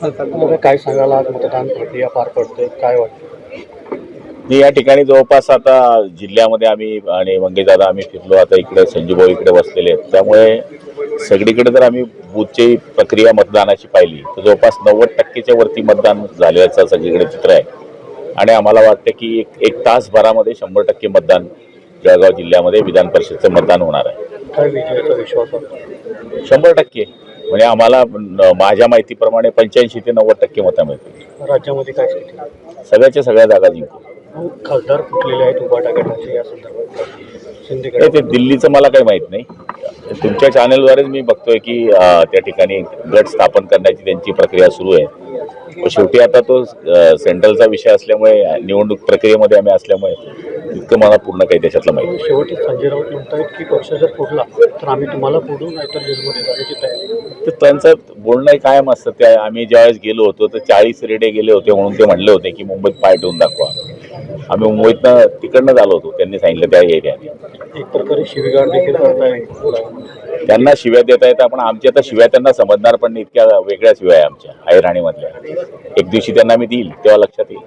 काय सांगाल, आज मतदान प्रक्रिया पार पडते, काय वाटतं? मी या ठिकाणी जवळपास आता जिल्ह्यामध्ये आम्ही आणि मंगेशदादा आम्ही फिरलो. आता इकडे संजूभाऊ इकडे बसलेले आहेत, त्यामुळे सगळीकडे जर आम्ही बूथची प्रक्रिया मतदानाची पाहिली तर जवळपास 90%च्या वरती मतदान झाल्याचं सगळीकडे चित्र आहे. आणि आम्हाला वाटतं की एक तासभरामध्ये 100% मतदान जळगाव जिल्ह्यामध्ये विधान परिषदचं मतदान होणार आहे. काय विजयाचा विश्वास वाटतो? 100%. म्हणजे आम्हाला माझ्या माहितीप्रमाणे 85 ते 90% मतं मिळतील. राज्यामध्ये काय स्थिती? सगळ्याच्या सगळ्या जागा जिंकू. खासदार फुटलेले आहेत उभाटा गटाचे, या संदर्भात शिंदे ते दिल्लीचं मला काही माहीत नाही. तुमच्या चॅनलद्वारेच मी बघतोय की त्या ठिकाणी गट स्थापन करण्याची त्यांची प्रक्रिया सुरू आहे. शेवटी आता तो सेंट्रलचा विषय असल्यामुळे, निवडणूक प्रक्रियेमध्ये आम्ही असल्यामुळे इतकं मला पूर्ण काही त्याच्यातलं माहिती. शेवटी संजय राऊत म्हणतायत की पक्ष जर फुटला तर आम्ही तुम्हाला फोडू, नाहीतर जेलमध्ये जाण्याची तयारी. तर त्यांचं बोलणं कायम असतं. त्या आम्ही ज्यावेळेस गेलो होतो तर 40 रेडे गेले होते म्हणून ते म्हणले होते की मुंबईत पाय ठेवून दाखवा. आम्ही मुंबईतनं तिकडनं आलो होतो, त्यांनी सांगितलं त्या एरियाने. एक प्रकारे शिवीगाळ देखील करताय. त्यांना शिव्या देता येतात, पण आमच्या आता शिव्या त्यांना समजणार पण नाही. इतक्या वेगळ्या शिव्या आहे आमच्या ऐराणीमधल्या. एक दिवशी त्यांना मी देईल तेव्हा लक्षात येईल.